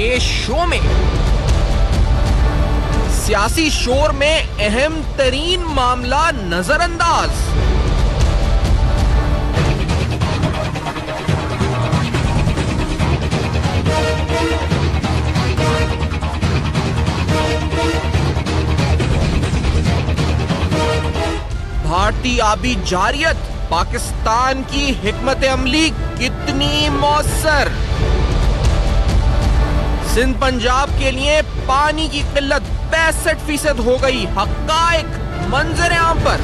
के शो में सियासी शोर में अहम तरीन मामला नजरअंदाज। भारतीय आबी जारियत पाकिस्तान की हिकमत अमली कितनी मौसर। सिंध पंजाब के लिए पानी की किल्लत 65% हो गई। हकायक मंजर आम पर।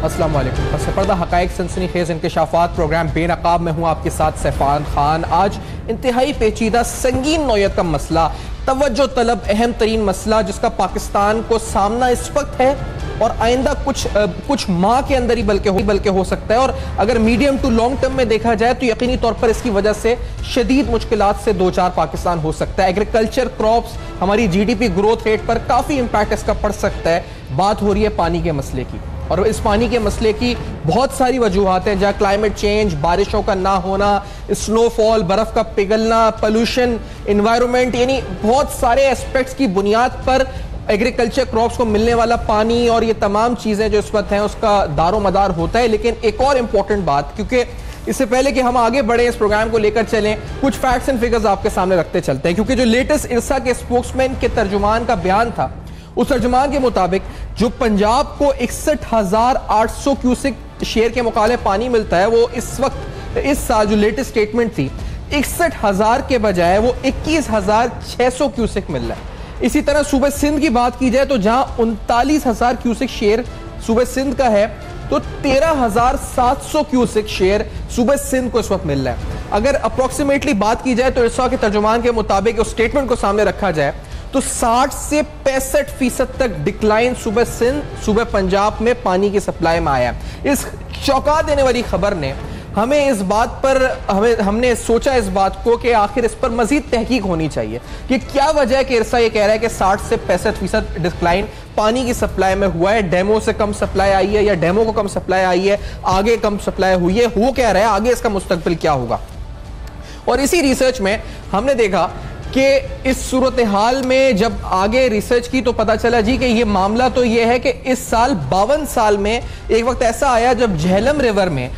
अस्सलाम वालेकुम। पस पर्दा हकायक सनसनीखेज इंकशाफात प्रोग्राम बेनकाब में हूँ आपके साथ सैफान खान। आज इंतहाई पेचीदा संगीन नौयत का मसला, तवज्जो तलब अहम तरीन मसला जिसका पाकिस्तान को सामना इस वक्त है और आइंदा कुछ माह के अंदर ही बल्कि हो सकता है। और अगर मीडियम टू लॉन्ग टर्म में देखा जाए तो यकीनी तौर पर इसकी वजह से शदीद मुश्किलात से दो चार पाकिस्तान हो सकता है। एग्रीकल्चर क्रॉप्स, हमारी जीडीपी ग्रोथ रेट पर काफ़ी इंपैक्ट इसका पड़ सकता है। बात हो रही है पानी के मसले की, और इस पानी के मसले की बहुत सारी वजूहात हैं, जहाँ क्लाइमेट चेंज, बारिशों का ना होना, स्नोफॉल, बर्फ का पिघलना, पोल्यूशन, एनवायरनमेंट, यानी बहुत सारे एस्पेक्ट्स की बुनियाद पर एग्रीकल्चर क्रॉप्स को मिलने वाला पानी और ये तमाम चीज़ें जो इस वक्त हैं उसका दारो मदार होता है। लेकिन एक और इम्पॉर्टेंट बात, क्योंकि इससे पहले कि हम आगे बढ़े इस प्रोग्राम को लेकर चलें, कुछ फैक्ट्स एंड फिगर्स आपके सामने रखते चलते हैं, क्योंकि जो लेटेस्ट इरसा के स्पोक्समैन के तर्जुमान का बयान था, उस तर्जुमान के मुताबिक जो पंजाब को 61,800 क्यूसिक शेयर के मुकाबले पानी मिलता है, वो इस वक्त इस साल जो लेटेस्ट स्टेटमेंट थी 61,000 के बजाय वो 21,600 क्यूसिक मिल रहा है। इसी तरह सूबे सिंध की बात की जाए तो जहां 39,000 क्यूसिक शेयर सूबे सिंध का है, तो 13,700 क्यूसिक शेयर सूबे सिंध को इस वक्त मिल रहा है। अगर अप्रोक्सीमेटली बात की जाए तो इरसा के तर्जुमान के मुताबिक उस स्टेटमेंट को सामने रखा जाए तो 60 से 65% तक डिक्लाइन सूबे सिंध, सूबे पंजाब में पानी की सप्लाई में आया। इस चौंका देने वाली खबर ने हमें इस बात पर हमने सोचा इस बात को कि आखिर इस पर मजीद तहकीक होनी चाहिए कि क्या वजह है कि इरसा ये कह रहा है कि 60 से 65% डिक्लाइन पानी की सप्लाई में हुआ है। डेमो से कम सप्लाई आई है या डेमो को कम सप्लाई आई है, आगे कम सप्लाई हुई है, वो कह रहा है आगे इसका मुस्तकबिल क्या होगा। और इसी रिसर्च में हमने देखा कि इस सूरत हाल में जब आगे रिसर्च की तो पता चला जी कि ये मामला तो ये है कि इस साल 52 साल में एक वक्त ऐसा आया जब झेलम रिवर में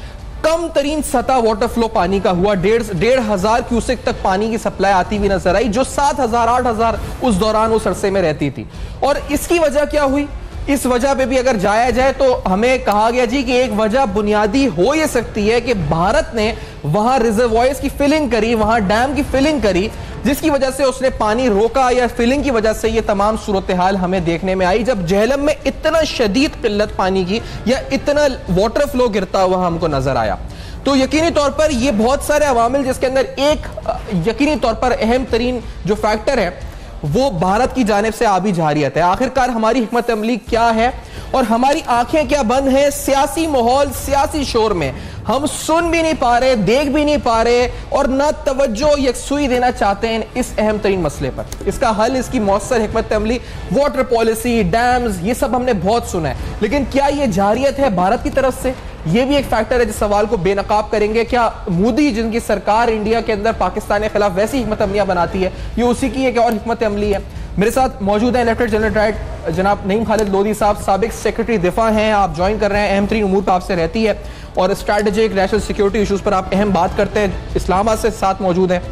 कम तरीन सतह वाटर फ्लो पानी का हुआ। 1,500 क्यूसेक तक पानी की सप्लाई आती हुई नजर आई, जो 7,000 8,000 उस दौरान उस अरसे में रहती थी। और इसकी वजह क्या हुई, इस वजह पे भी अगर जाया जाए तो हमें कहा गया जी कि एक वजह बुनियादी हो ये सकती है कि भारत ने वहां रिजर्वॉयर्स की फिलिंग करी, वहां डैम की फिलिंग करी, जिसकी वजह से उसने पानी रोका, या फिलिंग की वजह से ये तमाम सूरत हाल हमें देखने में आई जब झेलम में इतना शदीद किल्लत पानी की या इतना वाटर फ्लो गिरता हुआ हमको नजर आया। तो यकीनी तौर पर ये बहुत सारे अवामिल, जिसके अंदर एक यकीनी तौर पर अहम तरीन जो फैक्टर है वो भारत की जानिब से आबी जारियत है। आखिरकार हमारी हिकमत अमली क्या है और हमारी आंखें क्या बंद हैं सियासी माहौल, सियासी शोर में। हम सुन भी नहीं पा रहे, देख भी नहीं पा रहे और ना तवज्जो यकसुई देना चाहते हैं इस अहम तरीन मसले पर। इसका हल, इसकी मौसर हिकमत अमली, वाटर पॉलिसी, डैम्स, ये सब हमने बहुत सुना है, लेकिन क्या ये जारियत है भारत की तरफ से? ये भी एक फैक्टर है जिस सवाल को बेनकाब करेंगे। क्या मोदी, जिनकी सरकार इंडिया के अंदर पाकिस्तान के खिलाफ वैसी हिकमत अमलियां बनाती है, ये उसी की एक और हिकमत अमली है? मेरे साथ मौजूद है लेफ्टिनेंट जनरल रिटायर्ड जनाब नईम खालिद लोधी साहब, साबिक सेक्रेटरी दिफा हैं। आप ज्वाइन कर रहे हैं, अहम तरीन उमूर पर आपसे रहती है और स्ट्रैटेजिक नेशनल सिक्योरिटी इशूज़ पर आप अहम बात करते हैं। इस्लामाबाद से साथ मौजूद हैं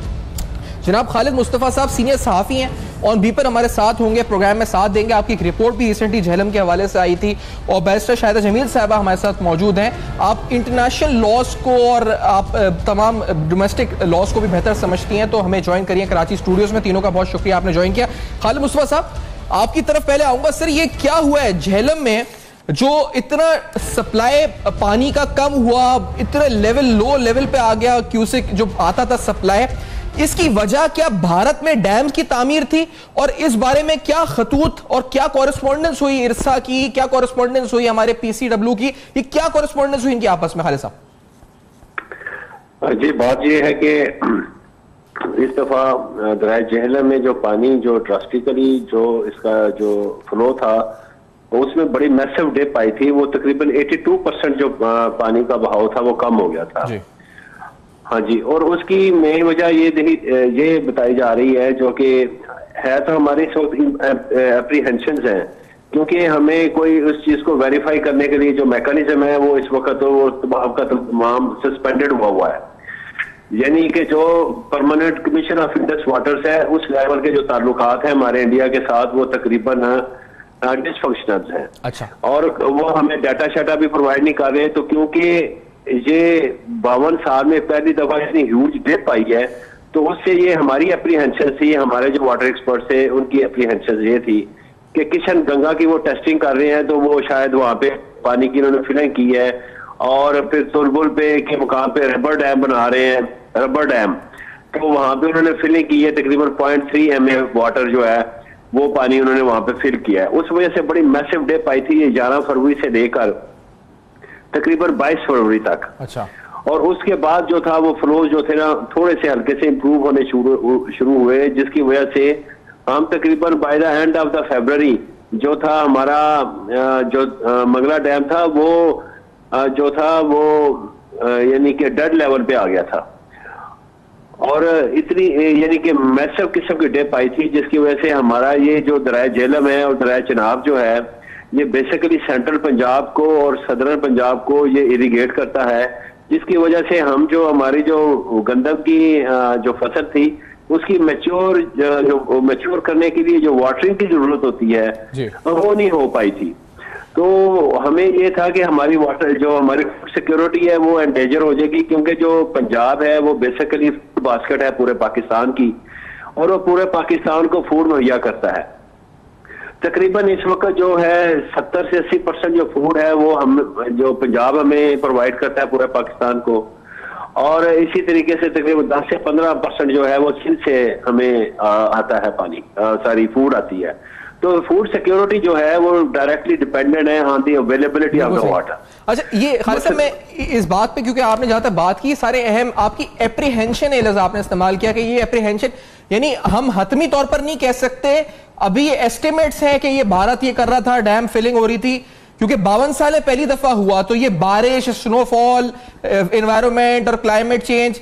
जनाब खालिद मुस्तफ़ा साहब, सीनियर सहाफ़ी हैं और बी पर हमारे साथ होंगे, प्रोग्राम में साथ देंगे। आपकी एक रिपोर्ट भी रिसेंटली झेलम के हवाले से आई थी। और बैरिस्टर शाहिदा जमील साहबा हमारे साथ मौजूद हैं। आप इंटरनेशनल लॉज को और आप तमाम डोमेस्टिक लॉज को भी बेहतर समझती हैं, तो हमें ज्वाइन करिए कराची स्टूडियोज़ में। तीनों का बहुत शुक्रिया आपने ज्वाइन किया। खालिद मुस्तफ़ा साहब, आपकी तरफ पहले आऊँगा। सर, ये क्या हुआ है झेलम में जो इतना सप्लाई पानी का कम हुआ, इतना लो लेवल पे आ गया क्यूसेक जो आता था सप्लाई, इसकी वजह क्या भारत में डैम्स की तामीर थी? और इस बारे में क्या खतूत और क्या कॉरेस्पॉन्डेंस हुई इरसा की, क्या कॉरेस्पॉन्डेंस हुई हमारे पीसीडब्ल्यू की, ये क्या कॉरेस्पॉन्डेंस हुई इनकी आपस में? खालिद साहब जी, बात ये है कि इस दफा दरिया झेलम में जो पानी जो ड्रास्टिकली जो इसका जो फ्लो था उसमें बड़ी मैसिव डिप आई थी। वो तकरीबन 82% जो पानी का बहाव था वो कम हो गया था। हाँ जी, और उसकी मेन वजह ये बताई जा रही है, जो कि है तो हमारी एप्रीहेंशन है, क्योंकि हमें कोई उस चीज को वेरीफाई करने के लिए जो मैकेनिज्म है वो इस वक्त तो वो तमाम सस्पेंडेड हुआ है। यानी कि जो permanent commission of Indus waters है, उस लेवल के जो ताल्लुकात हैं हमारे इंडिया के साथ वो तकरीबन डिसफंक्शनल हैं। अच्छा। और वो हमें डाटा शाटा भी प्रोवाइड नहीं कर रहे हैं, तो क्योंकि ये 52 साल में पहली दफा इतनी ह्यूज डिप आई है, तो उससे ये हमारी एप्रीहेंशन थी, हमारे जो वाटर एक्सपर्ट थे उनकी एप्रीहेंशन ये थी कि किशन गंगा की वो टेस्टिंग कर रहे हैं, तो वो शायद वहां पे पानी की उन्होंने फिलिंग की है, और फिर तुलबुल पे के मुकाम पे रबर डैम बना रहे हैं, रबर डैम, तो वहां पे उन्होंने फिलिंग की है, तकरीबन 0.3 MA वाटर जो है वो पानी उन्होंने वहां पे फिल किया है। उस वजह से बड़ी मैसिव डिप आई थी, ये 11 फरवरी से लेकर तकरीबन 22 फरवरी तक। अच्छा। और उसके बाद जो था वो फ्लोज जो थे ना थोड़े से हल्के से इंप्रूव होने शुरू हुए, जिसकी वजह से हम तकरीबन by the end of the फरवरी जो था हमारा जो मंगला डैम था वो जो था वो यानी कि डेड लेवल पे आ गया था, और इतनी यानी कि मैसिव किस्म की डिप आई थी, जिसकी वजह से हमारा ये जो दरिया झेलम है और दरिया चिनाब जो है ये बेसिकली सेंट्रल पंजाब को और सदर्न पंजाब को ये इरिगेट करता है, जिसकी वजह से हम जो हमारी जो गंदम की जो फसल थी उसकी मैच्योर करने के लिए जो वाटरिंग की जरूरत होती है वो नहीं हो पाई थी। तो हमें ये था कि हमारी वाटर जो हमारी फूड सिक्योरिटी है वो एंडेजर हो जाएगी, क्योंकि जो पंजाब है वो बेसिकली फूड बास्केट है पूरे पाकिस्तान की, और वो पूरे पाकिस्तान को फूड मुहैया करता है। तकरीबन इस वक्त जो है 70 से 80% जो फूड है वो हम जो पंजाब हमें प्रोवाइड करता है पूरे पाकिस्तान को, और इसी तरीके से तकरीबन 10 से 15% जो है वो सिंध से हमें आता है पानी, सारी फूड आती है। तो फूड सिक्योरिटी जो है वो डायरेक्टली डिपेंडेंट है on the availability of the water. अच्छा, ये खालिद साहब मैं इस बात पे, क्योंकि आपने जहां तक बात की सारे अहम आपकी एप्रीहेंशन लफ्ज़ आपने इस्तेमाल किया कि ये एप्रीहेंशन यानी हम हतमी तौर पर नहीं कह सकते, अभी ये एस्टिमेट्स हैं कि ये भारत ये कर रहा था, डैम फिलिंग हो रही थी, क्योंकि 52 साल पहली दफा हुआ, तो ये बारिश, स्नोफॉल, एनवायरमेंट और क्लाइमेट चेंज,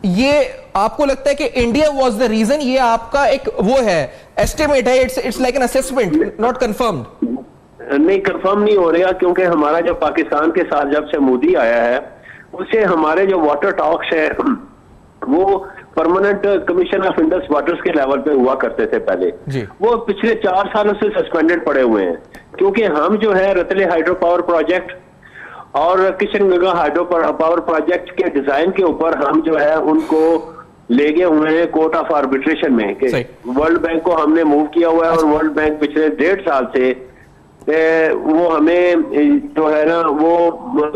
ये आपको लगता है कि इंडिया वाज द रीजन? ये आपका एक वो है एस्टिमेट है, it's like an assessment, not confirmed? नहीं, कंफर्म नहीं हो रहा, क्योंकि हमारा जो पाकिस्तान के साथ जब से मोदी आया है उससे हमारे जो वाटर टॉक्स है वो permanent commission of Indus waters के लेवल पे हुआ करते थे पहले, वो पिछले 4 सालों से सस्पेंडेड पड़े हुए हैं, क्योंकि हम जो है रतले हाइड्रो पावर प्रोजेक्ट और Kishan Ganga hydro power project के डिजाइन के ऊपर हम जो है उनको ले गए हुए हैं कोर्ट ऑफ आर्बिट्रेशन में, कि वर्ल्ड बैंक को हमने मूव किया हुआ है, और वर्ल्ड बैंक पिछले 1.5 साल से वो हमें जो है ना वो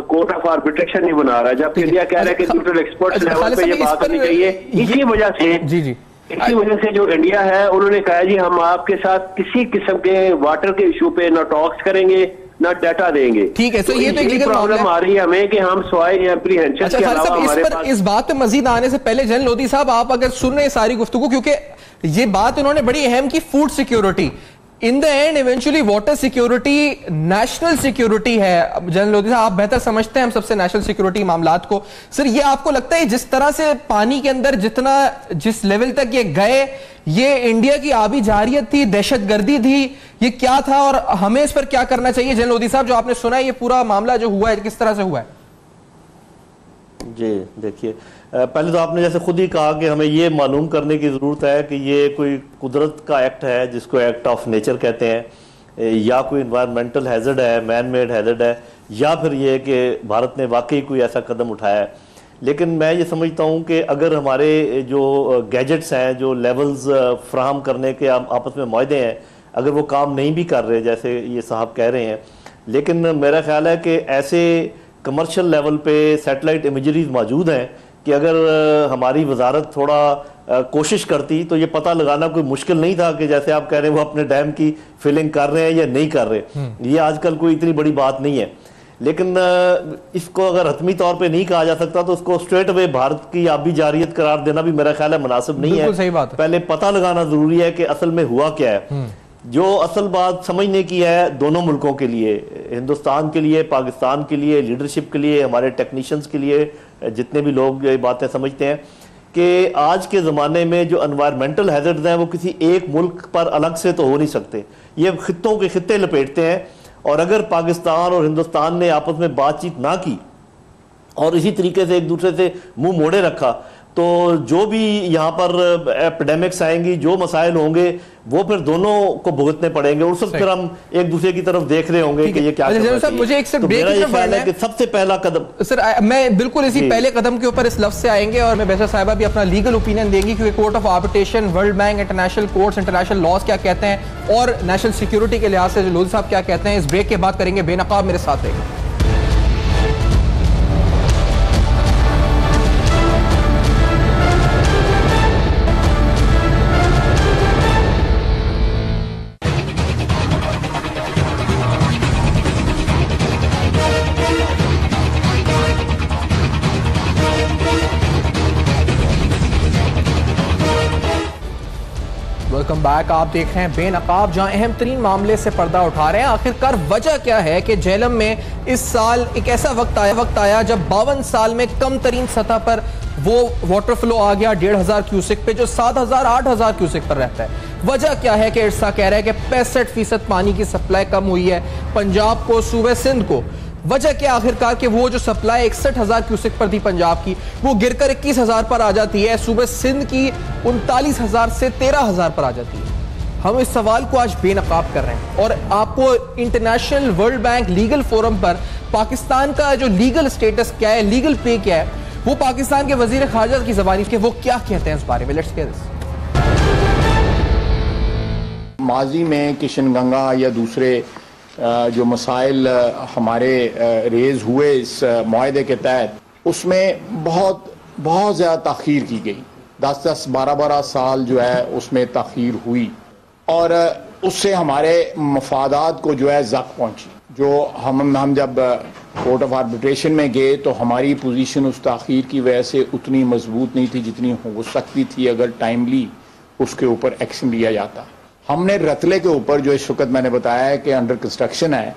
कोर्ट ऑफ आर्बिट्रेशन नहीं बना रहा, जबकि इंडिया कह रहा है कि न्यूट्रल एक्सपर्ट लेवल पे ये बात होनी चाहिए। इसी वजह से इसी वजह से जो इंडिया है उन्होंने कहा जी हम आपके साथ किसी किस्म के वाटर के इशू पे ना टॉक्स करेंगे ना डाटा देंगे। ठीक है, तो ये तो एक प्रॉब्लम आ रही है हमें कि हम सॉइल एप्रीहेंशन के अलावा हमारे पास इस बात पे मजीद आने से पहले जनरल लोधी साहब, आप अगर सुन रहे हैं सारी गुफ्तगू, क्योंकि ये बात उन्होंने बड़ी अहम की, food security in the end eventually water security national security है। जनरल लोधी साहब आप बेहतर समझते हैं हम सबसे नेशनल सिक्योरिटी मामलात को। सर, ये आपको लगता है जिस तरह से पानी के अंदर जिस लेवल तक ये गए, ये इंडिया की आबी जारियत थी, दहशतगर्दी थी, ये क्या था और हमें इस पर क्या करना चाहिए? जनरल लोधी साहब, जो आपने सुना है ये पूरा मामला जो हुआ है किस तरह से हुआ है? जी देखिए, पहले तो आपने जैसे खुद ही कहा कि हमें ये मालूम करने की ज़रूरत है कि ये कोई कुदरत का एक्ट है जिसको एक्ट ऑफ नेचर कहते हैं, या कोई इन्वायरमेंटल हैज़र्ड है, मैन मेड हैज़र्ड है, या फिर ये कि भारत ने वाकई कोई ऐसा कदम उठाया है। लेकिन मैं ये समझता हूँ कि अगर हमारे जो गैजेट्स हैं, जो लेवल्स फ्राहम करने के आपस में मुआहदे हैं, अगर वो काम नहीं भी कर रहे जैसे ये साहब कह रहे हैं, लेकिन मेरा ख्याल है कि ऐसे कमर्शियल लेवल पे सैटेलाइट इमेजरीज मौजूद हैं कि अगर हमारी वजारत थोड़ा कोशिश करती तो ये पता लगाना कोई मुश्किल नहीं था कि जैसे आप कह रहे हैं वो अपने डैम की फिलिंग कर रहे हैं या नहीं कर रहे। ये आजकल कोई इतनी बड़ी बात नहीं है, लेकिन इसको अगर हतमी तौर पे नहीं कहा जा सकता तो उसको स्ट्रेट अवे भारत की आबी जारियत करार देना भी मेरा ख्याल है मुनासिब नहीं है। सही बात है। पहले पता लगाना जरूरी है कि असल में हुआ क्या है। जो असल बात समझने की है दोनों मुल्कों के लिए, हिंदुस्तान के लिए, पाकिस्तान के लिए, लीडरशिप के लिए, हमारे टेक्नीशियंस के लिए, जितने भी लोग ये बातें समझते हैं कि आज के ज़माने में जो एनवायरमेंटल हैजर्ड्स हैं वो किसी एक मुल्क पर अलग से तो हो नहीं सकते, ये खित्तों के खित्ते लपेटते हैं। और अगर पाकिस्तान और हिंदुस्तान ने आपस में बातचीत ना की और इसी तरीके से एक दूसरे से मुंह मोड़े रखा तो जो भी यहाँ पर एपिडेमिक्स आएंगी, जो मसाइल होंगे वो फिर दोनों को भुगतने पड़ेंगे। उस वक्त फिर हम एक दूसरे की तरफ देख रहे होंगे कि ये क्या सर, मुझे एक सिर्फ ब्रेक की तरफ बढ़ना है कि सबसे पहला कदम सर, मैं बिल्कुल इसी पहले कदम के ऊपर इस लफ्ज से आएंगे और मैं बैसर साहिबा भी अपना लीगल ओपिनियन देंगी क्योंकि court of arbitration, World Bank, international courts, international laws क्या कहते हैं और नेशनल सिक्योरिटी के लिहाज से जो लोधी साहब क्या कहते हैं। इस ब्रेक के बाद करेंगे बेनकाब, मेरे साथ रहेंगे। Welcome back. आप देख रहे हैं बेनकाब, जहां अहम तरीन मामले से पर्दा उठा रहे हैं। आखिरकार वजह क्या है कि झेलम में इस साल एक ऐसा वक्त आया जब 52 साल में कम तरीन सतह पर वो वाटर फ्लो आ गया 1,500 क्यूसेक पे, जो 7,000 8,000 क्यूसेक पर रहता है। वजह क्या है कि इरसा कह रहा है कि 65% पानी की सप्लाई कम हुई है पंजाब को, सूबे सिंध को। वजह क्या आखिरकार कि वो जो सप्लाई 61,000 क्यूसेक पर थी पंजाब की, वो गिरकर 21,000 पर आ जाती है। सूबे सिंध की 39,000 से 13,000 पर आ जाती है। हम इस सवाल को आज बेनकाब कर रहे हैं और आपको international world bank legal forum पर पाकिस्तान का जो लीगल स्टेटस क्या है, लीगल प्ले क्या है, वो पाकिस्तान के वजीर खारजा की ज़बानी के वो क्या कहते हैं इस बारे में। Let's hear this. माजी में किशनगंगा या दूसरे जो मसाइल हमारे रेज हुए इस मुआहदे के तहत, उसमें बहुत ज़्यादा ताख़ीर की गई। 10-10 12-12 साल जो है उसमें ताख़ीर हुई और उससे हमारे मफादात को जो है ज़क पहुंची। जो हम जब कोर्ट ऑफ आर्बिट्रेशन में गए तो हमारी पोजीशन उस ताख़ीर की वजह से उतनी मजबूत नहीं थी जितनी हो सकती थी अगर टाइमली उसके ऊपर एक्शन लिया जाता। हमने रतले के ऊपर, जो इस वक्त मैंने बताया है कि अंडर कंस्ट्रक्शन है,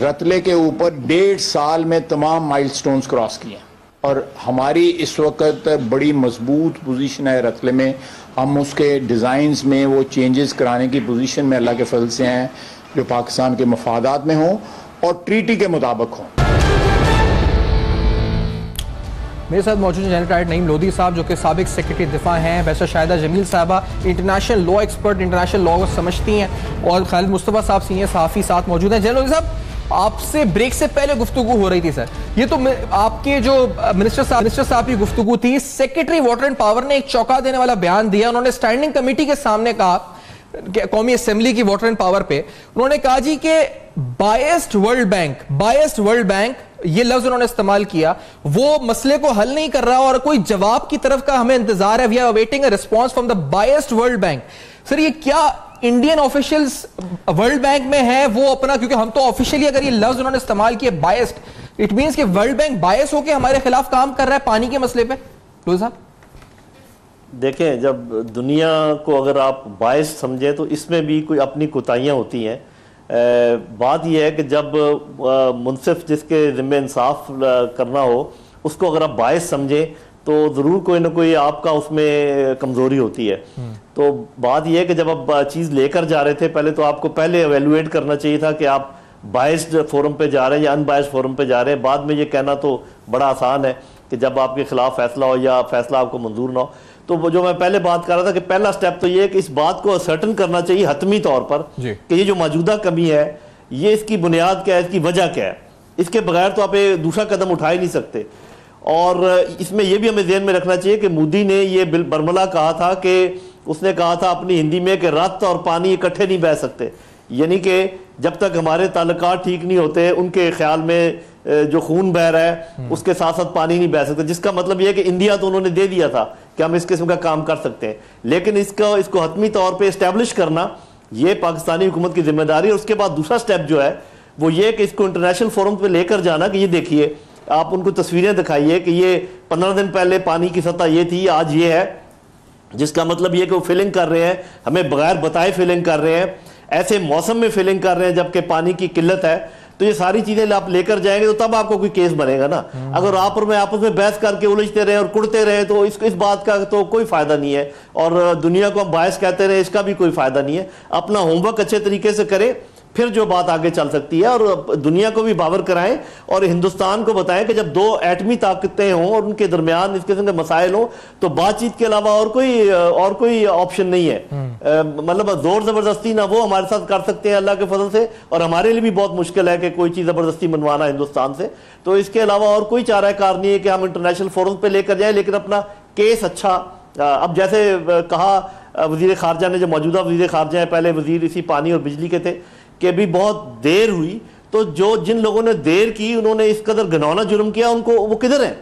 रतले के ऊपर 1.5 साल में तमाम माइलस्टोन्स क्रॉस किए और हमारी इस वक्त बड़ी मजबूत पोजीशन है रतले में। हम उसके डिज़ाइंस में वो चेंजेस कराने की पोजीशन में अल्लाह के फजल से हैं जो पाकिस्तान के मफादात में हों और ट्रीटी के मुताबिक हों। मेरे साथ मौजूद हैं जनरल टाइट नईम लोधी साहब, जो कि साबिक सेक्रेटरी दिफा हैं, वैसे शाहिदा जमील साहबा international law expert, international law को समझती हैं, और खालिद मुस्तफ़ा साहब सीनियर सहाफ़ी साथ मौजूद हैं। जनरल लोधी साहब, आपसे ब्रेक से पहले गुफ्तगू हो रही थी सर, ये तो आपके जो मिनिस्टर साहब की गुफ्तगू थी, सेक्रेटरी वाटर एंड पावर ने एक चौंका देने वाला बयान दिया। उन्होंने स्टैंडिंग कमेटी के सामने कहा, कौमी असेंबली की वाटर एंड पावर पे, उन्होंने कहा जी कि बायस्ड वर्ल्ड बैंक ये लफ्ज उन्होंने इस्तेमाल किया, वो मसले को हल नहीं कर रहा और कोई जवाब की तरफ का हमें इंतजार है। We are awaiting a response from the biased World Bank. Sir, ये क्या इंडियन ऑफिशियल्स वर्ल्ड बैंक में है वो अपना, क्योंकि हम तो ऑफिशियली अगर ये लफ्ज उन्होंने इस्तेमाल किया बायस्ड, इट मींस कि वर्ल्ड बैंक बायस होकर हमारे खिलाफ काम कर रहा है पानी के मसले पे। लोधी साहब देखें, जब दुनिया को अगर आप बायस समझें तो इसमें भी कोई अपनी कोताहियाँ होती हैं। बात यह है कि जब मुनसिफ जिसके ज़िम्मे इंसाफ करना हो उसको अगर आप बायस समझें तो ज़रूर कोई ना कोई आपका उसमें कमज़ोरी होती है। तो बात यह है कि जब आप चीज़ लेकर जा रहे थे, पहले तो आपको पहले एवेलुएट करना चाहिए था कि आप बायस्ड फोरम पे जा रहे हैं या अनबायस्ड फोरम पे जा रहे हैं। बाद में ये कहना तो बड़ा आसान है कि जब आपके खिलाफ फैसला हो या फैसला आपको मंजूर ना हो। तो वो जो मैं पहले बात कर रहा था कि पहला स्टेप तो ये है कि इस बात को असर्टन करना चाहिए हतमी तौर पर कि ये जो मौजूदा कमी है ये इसकी बुनियाद क्या है, इसकी वजह क्या है। इसके बगैर तो आप एक दूसरा कदम उठा ही नहीं सकते। और इसमें यह भी हमें ध्यान में रखना चाहिए कि मोदी ने ये बरमला कहा था कि उसने कहा था अपनी हिंदी में कि रत और पानी इकट्ठे नहीं बह सकते, यानी कि जब तक हमारे ताल्लुकात ठीक नहीं होते उनके ख्याल में जो खून बह रहा है उसके साथ साथ पानी नहीं बह सकता। जिसका मतलब यह है कि इंडिया तो उन्होंने दे दिया था कि हम इस किस्म का काम कर सकते हैं, लेकिन इसको हतमी तौर पे इस्टेब्लिश करना ये पाकिस्तानी हुकूमत की जिम्मेदारी है। उसके बाद दूसरा स्टेप जो है वो ये कि इसको इंटरनेशनल फोरम पे लेकर जाना कि ये देखिए, आप उनको तस्वीरें दिखाइए कि ये 15 दिन पहले पानी की सतह ये थी, आज ये है, जिसका मतलब ये कि वो फिलिंग कर रहे हैं, हमें बगैर बताए फिलिंग कर रहे हैं, ऐसे मौसम में फिलिंग कर रहे हैं जबकि पानी की किल्लत है। तो ये सारी चीजें आप लेकर जाएंगे तो तब आपको कोई केस बनेगा ना। अगर आप और मैं आपस में बहस करके उलझते रहे और कुड़ते रहे तो इस बात का तो कोई फायदा नहीं है, और दुनिया को हम बायस कहते रहे इसका भी कोई फायदा नहीं है। अपना होमवर्क अच्छे तरीके से करें, फिर जो बात आगे चल सकती है, और दुनिया को भी बावर कराएं और हिंदुस्तान को बताएं कि जब दो एटमी ताकतें हों और उनके दरमियान इस किस्म के मसाइल हों तो बातचीत के अलावा और कोई ऑप्शन नहीं है। मतलब जोर जबरदस्ती ना वो हमारे साथ कर सकते हैं अल्लाह के फजल से, और हमारे लिए भी बहुत मुश्किल है कि कोई चीज जबरदस्ती मनवाना हिंदुस्तान से। तो इसके अलावा और कोई चारा कार नहीं है कि हम इंटरनेशनल फोरम पे लेकर जाए, लेकिन अपना केस अच्छा, अब जैसे कहा वजीर खारजा ने, जो मौजूदा वजीर खारजा है, पहले वजीर इसी पानी और बिजली के थे, कि भी बहुत देर हुई, तो जिन लोगों ने देर की उन्होंने इस कदर घिनौना जुर्म किया, उनको वो किधर हैं?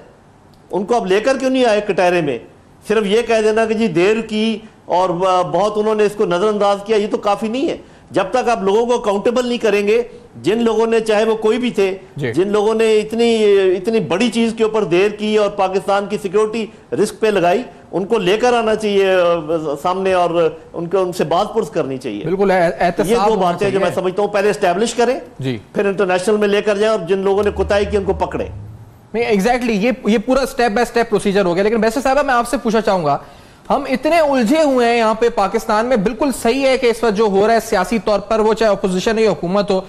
उनको अब लेकर क्यों नहीं आए कटहरे में? सिर्फ ये कह देना कि जी देर की और बहुत उन्होंने इसको नजरअंदाज किया, ये तो काफी नहीं है। जब तक आप लोगों को अकाउंटेबल नहीं करेंगे, जिन लोगों ने, चाहे वो कोई भी थे, जिन लोगों ने इतनी बड़ी चीज के ऊपर देर की और पाकिस्तान की सिक्योरिटी रिस्क पे लगाई, उनको लेकर आना चाहिए सामने और उनसे बात पुरस करनी चाहिए। बिल्कुल, ये दो बातें जो मैं समझता हूँ, पहले एस्टेब्लिश करें जी, फिर इंटरनेशनल में लेकर जाए, और जिन लोगों ने कुताही की उनको पकड़े। नहीं, एग्जैक्टली ये पूरा स्टेप बाय स्टेप प्रोसीजर हो गया। लेकिन वैसे साहब मैं आपसे पूछना चाहूंगा, हम इतने उलझे हुए हैं यहाँ पे पाकिस्तान में, बिल्कुल सही है कि इस वक्त जो हो रहा है सियासी तौर पर, वो चाहे अपोजिशन हो या हुकूमत हो,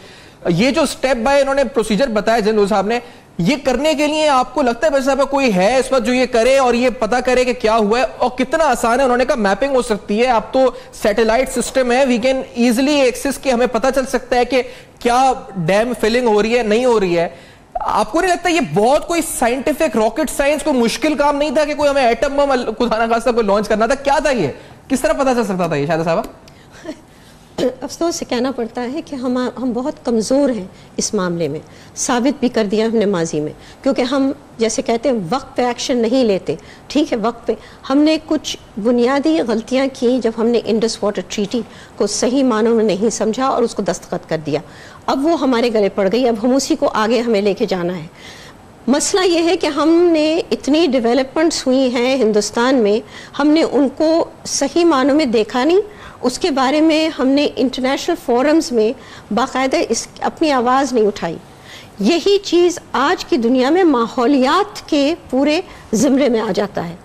ये जो स्टेप बाय इन्होंने प्रोसीजर बताया जनरल साहब ने, ये करने के लिए आपको लगता है वैसे साहब कोई है इस वक्त जो ये करे और ये पता करे कि क्या हुआ है और कितना आसान है? उन्होंने कहा मैपिंग हो सकती है, अब तो सैटेलाइट सिस्टम है, वी कैन इजिली एक्सेस, कि हमें पता चल सकता है कि क्या डैम फिलिंग हो रही है, नहीं हो रही है। आपको नहीं लगता ये बहुत कोई साइंटिफिक रॉकेट साइंस को मुश्किल काम नहीं था कि कोई हमें एटम बम खुदा ना खास्ता कोई लॉन्च करना था? क्या था ये, किस तरह पता चल सकता था ये? शायद साहब अफसोस से कहना पड़ता है कि हम बहुत कमज़ोर हैं इस मामले में, साबित भी कर दिया हमने माजी में, क्योंकि हम जैसे कहते हैं वक्त पे एक्शन नहीं लेते। ठीक है, वक्त पे हमने कुछ बुनियादी गलतियां की जब हमने इंडस वाटर ट्रीटी को सही मानों में नहीं समझा और उसको दस्तखत कर दिया। अब वो हमारे गले पड़ गई, अब हम उसी को आगे हमें लेके जाना है। मसला ये है कि हमने इतनी डेवलपमेंट्स हुई हैं हिंदुस्तान में, हमने उनको सही मानों में देखा नहीं, उसके बारे में हमने इंटरनेशनल फोरम्स में बाकायदा अपनी आवाज़ नहीं उठाई। यही चीज़ आज की दुनिया में माहौलियात के पूरे ज़िम्रे में आ जाता है।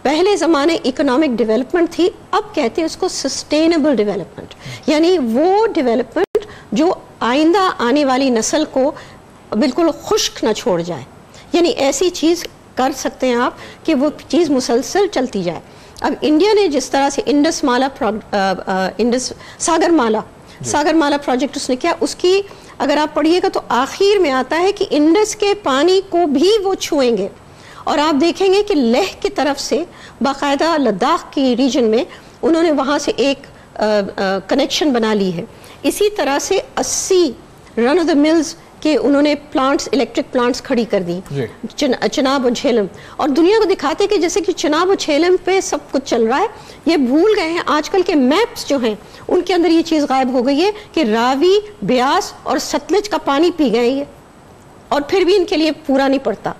पहले ज़माने इकोनॉमिक डेवलपमेंट थी, अब कहते हैं उसको सस्टेनेबल डेवलपमेंट, यानी वो डेवलपमेंट जो आइंदा आने वाली नस्ल को बिल्कुल खुश्क न छोड़ जाए, यानी ऐसी चीज़ कर सकते हैं आप कि वो चीज़ मुसलसल चलती जाए। अब इंडिया ने जिस तरह से सागरमाला प्रोजेक्ट उसने किया, उसकी अगर आप पढ़िएगा तो आखिर में आता है कि इंडस के पानी को भी वो छुएंगे, और आप देखेंगे कि लेह की तरफ से बाकायदा लद्दाख की रीजन में उन्होंने वहाँ से एक कनेक्शन बना ली है। इसी तरह से 80 रन ऑफ द मिल्स कि उन्होंने प्लांट्स, इलेक्ट्रिक प्लांट्स खड़ी कर दी चिनाब और झेलम, और दुनिया को दिखाते कि जैसे कि चिनाब और झेलम पे सब कुछ चल रहा है। ये भूल गए हैं, आजकल के मैप्स जो हैं उनके अंदर ये चीज़ गायब हो गई है कि रावी, ब्यास और सतलज का पानी पी गए ये, और फिर भी इनके लिए पूरा नहीं पड़ता।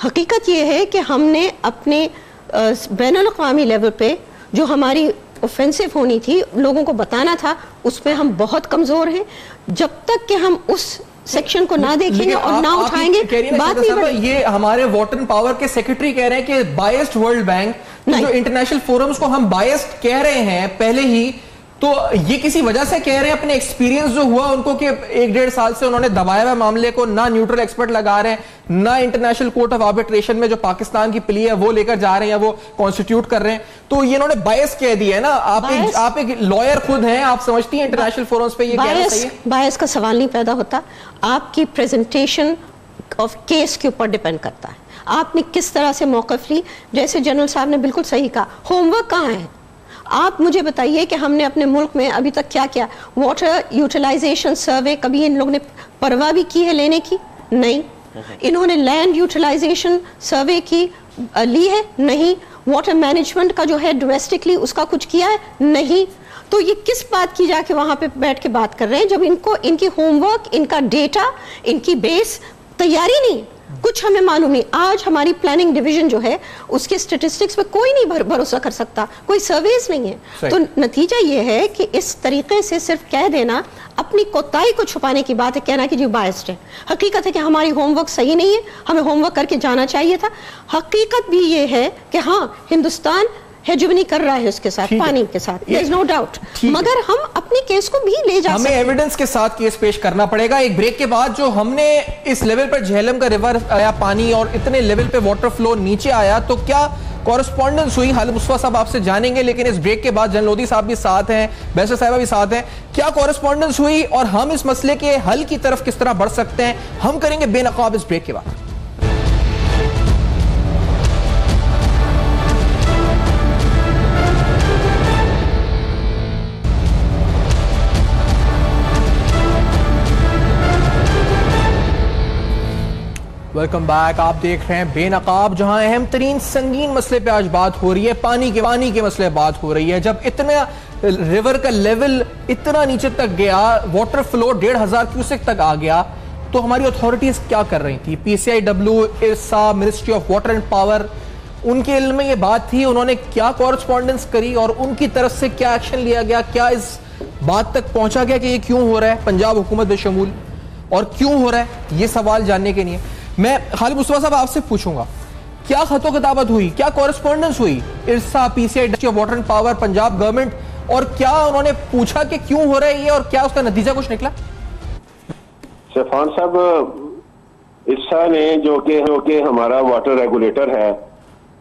हकीकत ये है कि हमने अपने बैनुल-अक़वामी लेवल पे जो हमारी ऑफेंसिव होनी थी, लोगों को बताना था, उसमें हम बहुत कमज़ोर हैं। जब तक कि हम उस सेक्शन को ना देखेंगे और ना उठाएंगे, बात नहीं। ये हमारे वाटर पावर के सेक्रेटरी कह रहे हैं कि बायस्ड वर्ल्ड बैंक, जो इंटरनेशनल फोरम्स को हम बायस्ड कह रहे हैं पहले ही, तो ये किसी वजह से कह रहे हैं, अपने एक्सपीरियंस जो हुआ उनको कि 1-1.5 साल से उन्होंने दबाया हुआ मामले को, ना न्यूट्रल एक्सपर्ट लगा रहे हैं, ना इंटरनेशनल कोर्ट ऑफ आर्बिट्रेशन में जो पाकिस्तान की प्ली है वो लेकर जा रहे हैं या वो कॉन्स्टिट्यूट कर रहे हैं, तो ये इन्होंने बायस कह दिया है ना। आप एक लॉयर खुद हैं, आप समझती हैं इंटरनेशनल फोरम्स पे ये कहना सही है? बायस का सवाल नहीं पैदा होता, आपकी प्रेजेंटेशन ऑफ केस के ऊपर डिपेंड करता है, आपने किस तरह से मौक़िफ़ ली। जैसे जनरल साहब ने बिल्कुल सही कहा, होमवर्क कहाँ है? आप मुझे बताइए कि हमने अपने मुल्क में अभी तक क्या किया। वाटर यूटिलाइजेशन सर्वे कभी इन लोगों ने परवाह भी की है लेने की? नहीं। इन्होंने लैंड यूटिलाइजेशन सर्वे की ली है? नहीं। वाटर मैनेजमेंट का जो है डोमेस्टिकली उसका कुछ किया है? नहीं। तो ये किस बात की जाके वहां पे बैठ के बात कर रहे हैं जब इनको इनकी होमवर्क, इनका डेटा, इनकी बेस तैयारी नहीं, कुछ हमें मालूम नहीं। आज हमारी प्लानिंग डिवीजन जो है उसके स्टेटिस्टिक्स पे कोई नहीं भरोसा कर सकता, कोई सर्वेस नहीं है। तो नतीजा ये है कि इस तरीके से सिर्फ कह देना अपने अपनी कोताही को छुपाने की बात है कहना कि जी बायस्ड है। हकीकत है कि हमारी होमवर्क सही नहीं है, हमें होमवर्क करके जाना चाहिए था। हकीकत भी ये है कि हाँ, हिंदुस्तान हेजुमनी कर रहा है उसके साथ, पानी के साथ, देयर इज नो डाउट, मगर हम अपने केस को भी ले जा सकते हैं। हमें एविडेंस के साथ केस पेश करना पड़ेगा। एक ब्रेक के बाद जो हमने इस लेवल पर झेलम का रिवर आया पानी और इतने लेवल पे वाटर फ्लो नीचे आया, तो क्या कॉरेस्पॉन्डेंस हुई? हाल मुस्तफा साहब आपसे जानेंगे, लेकिन इस ब्रेक के बाद जन लोधी साहब भी साथ हैं, बैसर साहिबा भी साथ हैं। क्या कॉरेस्पॉन्डेंस हुई और हम इस मसले के हल की तरफ किस तरह बढ़ सकते हैं, हम करेंगे बेनकाब इस ब्रेक के बाद। Welcome back. आप देख रहे हैं बेनकाब, जहां अहम तरीन संगीन मसले पे आज बात हो रही है, पानी के मसले बात हो रही है। जब इतना रिवर का लेवल इतना नीचे तक गया, वाटर फ्लो 1500 क्यूसेक तक आ गया, तो हमारी अथॉरिटीज क्या कर रही थी? PCIW, इरसा, ministry of water and power, उनके इल्म में ये बात थी? उन्होंने क्या कॉरेस्पॉन्डेंस करी और उनकी तरफ से क्या एक्शन लिया गया? क्या इस बात तक पहुंचा गया कि ये क्यों हो रहा है पंजाब हुकूमत बेशमूल, और क्यों हो रहा है, ये सवाल जानने के लिए मैं खालिद मुस्तफा साहब आपसे पूछूंगा, क्या खतो किताबत हुई, क्या कॉरेस्पॉन्डेंस हुई इरसा, PCI, water and power, Punjab government, और क्या उन्होंने पूछा कि क्यों हो रहा है ये, और क्या उसका नतीजा कुछ निकला? सफान साहब, इरसा ने जो कि हमारा वाटर रेगुलेटर है,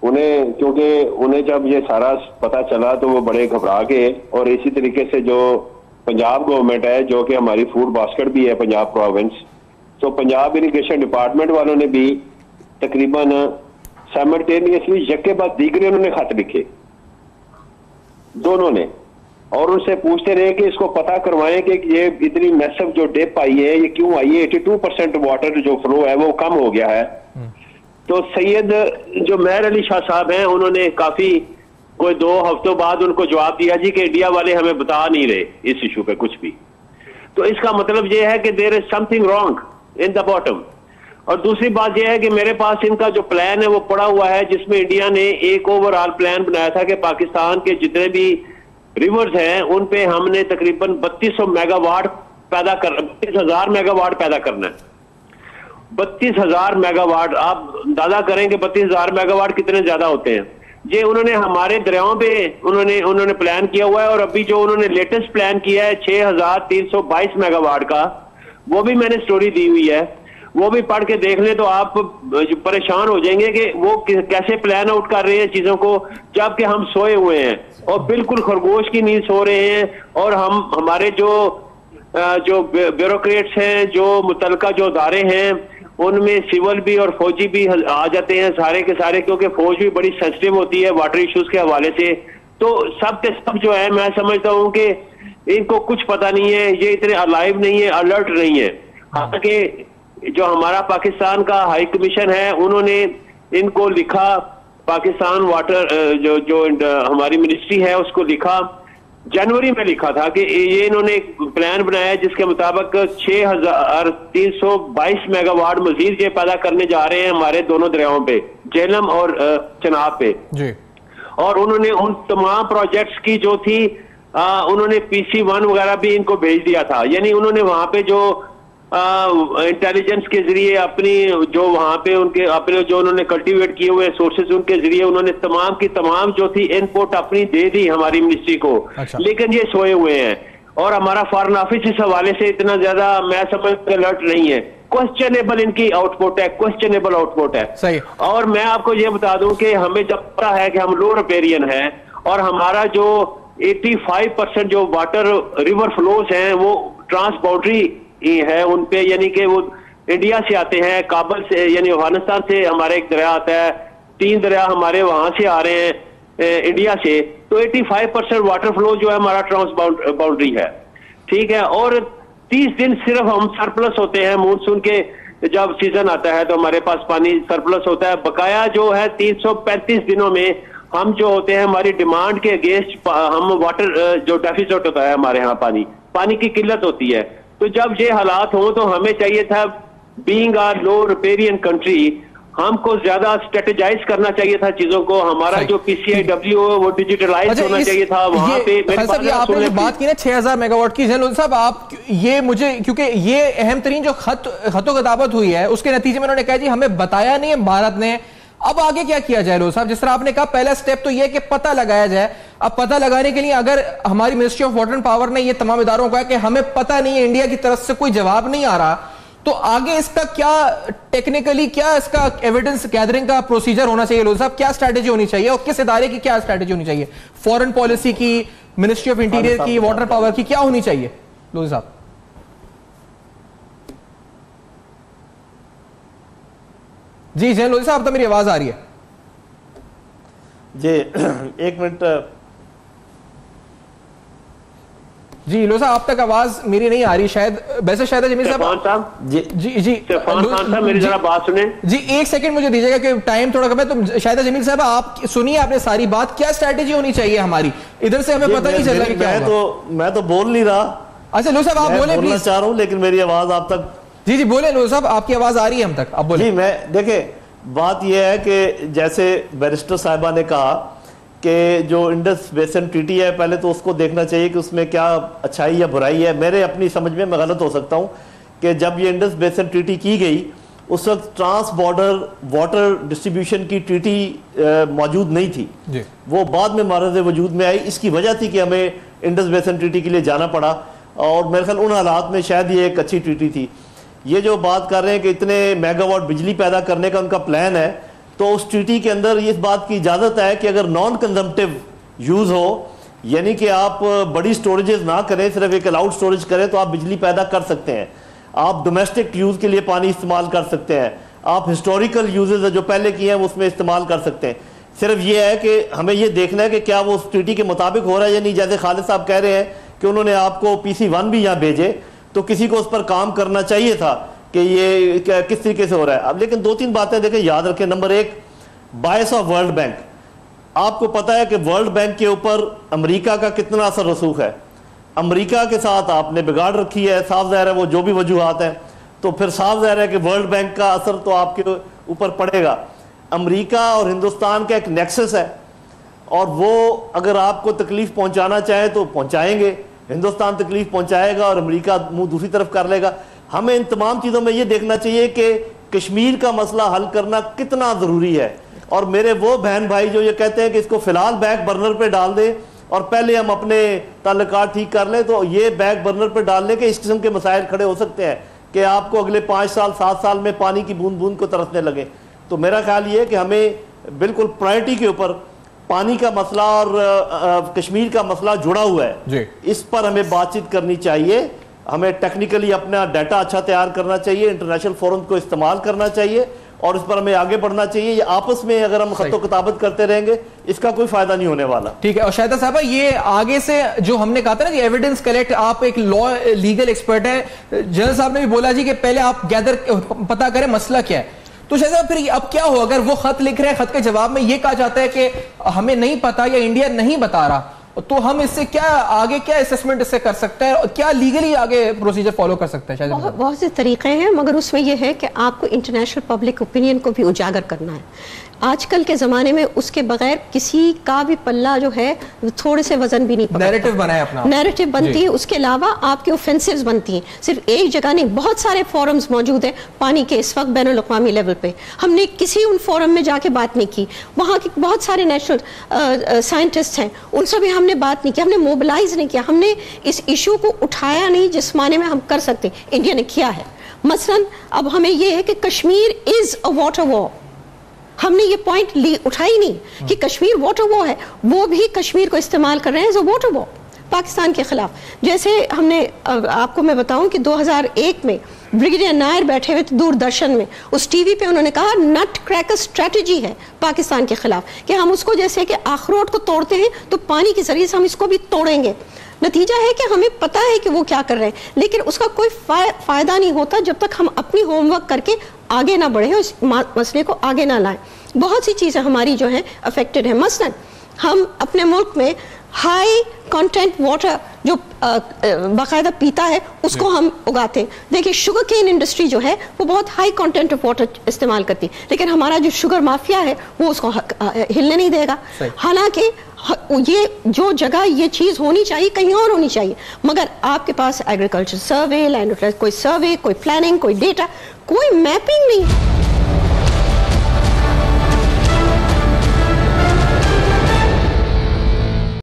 उन्हें जब ये सारा पता चला तो वो बड़े घबरा गए। और इसी तरीके से जो पंजाब गवर्नमेंट है, जो कि हमारी फूड बास्केट भी है पंजाब प्रोविंस, तो पंजाब इरिगेशन डिपार्टमेंट वालों ने भी तकरीबन साइमल्टेनियसली यके बाद दीगरे उन्होंने खत लिखे दोनों ने, और उनसे पूछते रहे कि इसको पता करवाएं कि ये इतनी मैसिव जो डिप आई है ये क्यों आई है। 82% वाटर जो फ्लो है वो कम हो गया है। तो सैयद जो मेहर अली शाह साहब हैं, उन्होंने काफी कोई 2 हफ्तों बाद उनको जवाब दिया जी कि इंडिया वाले हमें बता नहीं रहे इस इशू पे कुछ भी। तो इसका मतलब ये है कि there is something wrong in the bottom. और दूसरी बात यह है कि मेरे पास इनका जो प्लान है वो पड़ा हुआ है, जिसमें इंडिया ने एक ओवरऑल प्लान बनाया था कि पाकिस्तान के जितने भी रिवर्स हैं उन पे हमने तकरीबन 3200 मेगावाट 32,000 मेगावाट पैदा करना है। 32,000 मेगावाट, आप अंदाजा करें कि 32,000 मेगावाट कितने ज्यादा होते हैं। ये उन्होंने हमारे दरियाओं पे उन्होंने प्लान किया हुआ है। और अभी जो उन्होंने लेटेस्ट प्लान किया है 6,322 मेगावाट का, वो भी मैंने स्टोरी दी हुई है, वो भी पढ़ के देख ले तो आप परेशान हो जाएंगे कि वो कैसे प्लान आउट कर रहे हैं चीजों को, जबकि हम सोए हुए हैं और बिल्कुल खरगोश की नींद सो रहे हैं। और हमारे जो ब्यूरोक्रेट्स हैं, जो मुतलका जो अदारे हैं, उनमें सिविल भी और फौजी भी आ जाते हैं सारे के सारे, क्योंकि फौज भी बड़ी सेंसिटिव होती है वाटर इश्यूज के हवाले से। तो सब के सब जो है, मैं समझता हूँ कि इनको कुछ पता नहीं है, ये इतने अलाइव नहीं है, अलर्ट नहीं है। हालांकि जो हमारा पाकिस्तान का हाई कमीशन है, उन्होंने इनको लिखा, पाकिस्तान वाटर जो हमारी मिनिस्ट्री है उसको लिखा, जनवरी में लिखा था कि ये इन्होंने एक प्लान बनाया जिसके मुताबिक 6,322 मेगावाट मजीद ये पैदा करने जा रहे हैं हमारे दोनों दरियाओं पे, झेलम और चनाब पे जी। और उन्होंने उन तमाम प्रोजेक्ट्स की जो थी उन्होंने PC1 वगैरह भी इनको भेज दिया था। यानी उन्होंने वहां पे जो इंटेलिजेंस के जरिए अपनी जो वहां पे उनके अपने जो उन्होंने कल्टीवेट किए हुए सोर्सेज उनके जरिए उन्होंने तमाम की तमाम जो थी इनपुट अपनी दे दी हमारी मिनिस्ट्री को। अच्छा। लेकिन ये सोए हुए हैं और हमारा फॉरेन ऑफिस इस हवाले से इतना ज्यादा मैं समझ अलर्ट नहीं है। क्वेश्चनेबल इनकी आउटपुट है, क्वेश्चनेबल आउटपुट है। सही। और मैं आपको ये बता दूं कि हमें जब पता है कि हम लो रिपेरियन है और हमारा जो 85% जो वाटर रिवर फ्लोज हैं वो ट्रांस बाउंड्री है उन पे, यानी कि वो इंडिया से आते हैं, काबल से यानी अफगानिस्तान से हमारे एक दरिया आता है, 3 दरिया हमारे वहां से आ रहे हैं इंडिया से। तो 85% वाटर फ्लो जो है हमारा ट्रांस बाउंड्री है, ठीक है। और 30 दिन सिर्फ हम सरप्लस होते हैं, मानसून के जब सीजन आता है तो हमारे पास पानी सरप्लस होता है। बकाया जो है 335 दिनों में हम जो होते हैं हमारी डिमांड के अगेंस्ट हम वाटर जो डेफिसिट होता है हमारे यहाँ पानी की किल्लत होती है। तो जब ये हालात हो तो हमें चाहिए था, being our low riparian country, हमको ज्यादा स्ट्रेटेजाइज करना चाहिए था चीजों को। हमारा जो PCIW वो डिजिटलाइज होना चाहिए था। वहां पे आपने जो बात की ना 6000 मेगावाट की, लोधी साहब आप ये मुझे, क्योंकि ये अहम तरीन जो खतो खताबत हुई है उसके नतीजे में उन्होंने कहा जी हमें बताया नहीं है भारत ने, अब आगे क्या किया जाए लोधी साहब? जिस तरह आपने कहा पहला स्टेप तो यह कि पता लगाया जाए। अब पता लगाने के लिए अगर हमारी ministry of water and power ने ये तमाम इदारों को कहा कि हमें पता नहीं है, इंडिया की तरफ से कोई जवाब नहीं आ रहा, तो आगे इसका क्या टेक्निकली क्या इसका एविडेंस गैदरिंग का प्रोसीजर होना चाहिए लोधी साहब? क्या स्ट्रैटेजी होनी चाहिए और किस इदारे की क्या स्ट्रैटेजी होनी चाहिए? फॉरेन पॉलिसी की, मिनिस्ट्री ऑफ इंटीरियर की, वाटर पावर की, क्या होनी चाहिए लोधी साहब? जी जैन लोधी साहब, तो मेरी आवाज आ रही है जी? एक मिनट जी लोधी साहब, आप तक आवाज मेरी नहीं आ रही शायद, वैसे शायद जमील साहब जी जी मेरी जरा बात सुने जी, एक सेकंड मुझे दीजिएगा कि टाइम थोड़ा कम है। तो शायद जमील साहब आप सुनिए आपने सारी बात, क्या स्ट्रैटेजी होनी चाहिए हमारी? इधर से हमें पता नहीं चल रहा कि क्या होगा। मैं तो बोल नहीं रहा। अच्छा लोधी साहब आप बोले, बोलना चाह रहा हूं लेकिन मेरी आवाज आप तक। जी जी बोले लोधी साहब, आपकी आवाज आ रही है हम तक, आप बोले। जी मैं देखे, बात यह है कि जैसे बैरिस्टर साहिबा ने कहा कि जो इंडस बेसिन ट्रीटी है, पहले तो उसको देखना चाहिए कि उसमें क्या अच्छाई या बुराई है। मेरे अपनी समझ में, मैं गलत हो सकता हूँ, कि जब ये इंडस बेसिन ट्रीटी की गई उस वक्त ट्रांस बॉर्डर वाटर डिस्ट्रीब्यूशन की ट्रीटी मौजूद नहीं थी जी। वो बाद में मारज़ वजूद में आई। इसकी वजह थी कि हमें इंडस बेसिन ट्रीटी के लिए जाना पड़ा, और मेरे ख्याल उन हालात में शायद ये एक अच्छी ट्रीटी थी। ये जो बात कर रहे हैं कि इतने मेगावाट बिजली पैदा करने का उनका प्लान है, तो उस ट्रीटी के अंदर इस बात की इजाज़त है कि अगर नॉन कंजम्पटिव यूज़ हो, यानी कि आप बड़ी स्टोरेजेस ना करें, सिर्फ एक अलाउड स्टोरेज करें, तो आप बिजली पैदा कर सकते हैं। आप डोमेस्टिक यूज़ के लिए पानी इस्तेमाल कर सकते हैं, आप हिस्टोरिकल यूजेस जो पहले किए हैं उसमें इस्तेमाल कर सकते हैं। सिर्फ ये है कि हमें ये देखना है कि क्या वो उस ट्रीटी के मुताबिक हो रहा है या नहीं। जैसे खालिद साहब कह रहे हैं कि उन्होंने आपको PC1 भी यहाँ भेजे, तो किसी को उस पर काम करना चाहिए था कि ये किस तरीके से हो रहा है। अब लेकिन 2-3 बातें देखें, याद रखें। Number 1, bias of world bank. आपको पता है कि वर्ल्ड बैंक के ऊपर अमेरिका का कितना असर रसूख है। अमेरिका के साथ आपने बिगाड़ रखी है, साफ ज़ाहिर है वो जो भी वजूहात हैं, तो फिर साफ ज़ाहिर है कि वर्ल्ड बैंक का असर तो आपके ऊपर पड़ेगा। अमेरिका और हिंदुस्तान का एक नेक्सस है, और वो अगर आपको तकलीफ पहुंचाना चाहे तो पहुंचाएंगे। हिंदुस्तान तकलीफ पहुंचाएगा और अमेरिका मुंह दूसरी तरफ कर लेगा। हमें इन तमाम चीज़ों में ये देखना चाहिए कि कश्मीर का मसला हल करना कितना ज़रूरी है। और मेरे वो बहन भाई जो ये कहते हैं कि इसको फ़िलहाल बैक बर्नर पे डाल दें और पहले हम अपने ताल्लुकात ठीक कर लें, तो ये बैक बर्नर पे डालने के इस किस्म के मसाइल खड़े हो सकते हैं कि आपको अगले 5 साल 7 साल में पानी की बूंद बूंद को तरसने लगे। तो मेरा ख्याल ये है कि हमें बिल्कुल प्रायोरिटी के ऊपर पानी का मसला और कश्मीर का मसला जुड़ा हुआ है, इस पर हमें बातचीत करनी चाहिए। हमें टेक्निकली अपना डाटा अच्छा तैयार करना चाहिए, इंटरनेशनल फोरम को इस्तेमाल करना चाहिए और इस पर हमें आगे बढ़ना चाहिए। ये आपस में अगर हम खत्तो किताबत करते रहेंगे इसका कोई फायदा नहीं होने वाला। ठीक है। और शाहिदा साहबा, ये आगे से जो हमने कहा था ना कि एविडेंस कलेक्ट, आप एक लॉ लीगल एक्सपर्ट है, जनरल साहब ने भी बोला जी कि पहले आप गैदर पता करें मसला क्या है। तो शायद साहब फिर अब क्या हो, अगर वो खत लिख रहे हैं, खत के जवाब में ये कहा जाता है कि हमें नहीं पता या इंडिया नहीं बता रहा, तो हम इससे क्या आगे क्या असेसमेंट इससे कर सकते हैं और क्या लीगली आगे प्रोसीजर फॉलो कर सकते हैं? बहुत से तरीके हैं, मगर उसमें यह है कि आपको इंटरनेशनल पब्लिक ओपिनियन को भी उजागर करना है। आजकल के ज़माने में उसके बगैर किसी का भी पल्ला जो है थोड़े से वजन भी नहीं पकड़ता। नैरेटिव बनाए अपना, नैरेटिव बनती है, उसके अलावा आपके ऑफेंसिव्स बनती हैं। सिर्फ एक जगह नहीं, बहुत सारे फोरम्स मौजूद हैं पानी के इस वक्त बैनुल-अक़वामी लेवल पे। हमने किसी उन फोरम में जाके बात नहीं की। वहाँ के बहुत सारे नेशनल साइंटिस्ट हैं, उनसे भी हमने बात नहीं की, हमने मोबिलाइज नहीं किया, हमने इस इशू को उठाया नहीं जिस माने में हम कर सकते। इंडिया ने किया है। मसलन अब हमें यह है कि Kashmir is a water war, हमने ये पॉइंट उठाई नहीं कि कश्मीर वाटर वॉर है, वो भी कश्मीर को इस्तेमाल कर रहे हैं as a water war Pakistan के खिलाफ। जैसे हमने आपको मैं बताऊं कि 2001 में ब्रिगेडियर नायर बैठे हुए थे दूरदर्शन में, उस टीवी पे उन्होंने कहा नट क्रैकर स्ट्रेटजी है पाकिस्तान के खिलाफ, कि हम उसको जैसे कि अखरोट को तोड़ते हैं तो पानी के जरिए से हम इसको भी तोड़ेंगे। नतीजा है कि हमें पता है कि वो क्या कर रहे हैं, लेकिन उसका कोई फायदा नहीं होता जब तक हम अपनी होमवर्क करके आगे ना बढ़े, उस मसले को आगे ना लाएं। बहुत सी चीज़ें हमारी जो है अफेक्टेड है। मसलन हम अपने मुल्क में हाई कंटेंट वाटर जो बाकायदा पीता है उसको हम उगाते हैं। देखिए शुगर केन इंडस्ट्री जो है वो बहुत हाई कंटेंट ऑफ वाटर इस्तेमाल करती है, लेकिन हमारा जो शुगर माफिया है वो उसको हिलने नहीं देगा। हालांकि ये जो जगह ये चीज़ होनी चाहिए कहीं और होनी चाहिए, मगर आपके पास एग्रीकल्चर सर्वे, लैंड कोई सर्वे, कोई प्लानिंग, कोई डेटा, कोई मैपिंग नहीं।